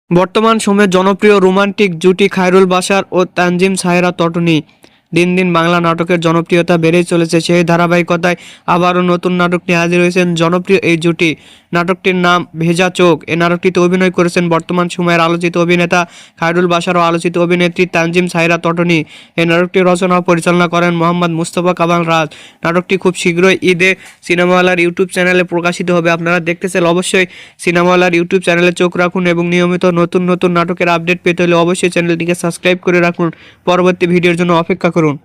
বর্তমান সময়ে জনপ্রিয় রোমান্টিক জুটি খায়রুল বাশার ও তানজিম সাহেরা তটনী। দিন দিন বাংলা নাটকের জনপ্রিয়তা বেড়েই চলেছে। সেই ধারাবাহিকতায় আবারও নতুন নাটক নিয়ে হাজির হয়েছেন জনপ্রিয় এই জুটি। নাটকটির নাম ভেজা চোখ। এই নাটকটিতে অভিনয় করেছেন বর্তমান সময়ের আলোচিত অভিনেতা খায়রুল বাশার ও আলোচিত অভিনেত্রী তানজিম সাহেরা তটনী। এই নাটকটি রচনা ও পরিচালনা করেন মোহাম্মদ মুস্তফা কামাল রাজ। নাটকটি খুব শীঘ্রই ঈদে সিনেমাওয়ালার ইউটিউব চ্যানেলে প্রকাশিত হবে। আপনারা দেখতে চাইলে অবশ্যই সিনেমাওয়ালার ইউটিউব চ্যানেলে চোখ রাখুন এবং নিয়মিত নতুন নতুন নাটকের আপডেট পেতে হলে অবশ্যই চ্যানেলটিকে সাবস্ক্রাইব করে রাখুন। পরবর্তী ভিডিওর জন্য অপেক্ষা করুন।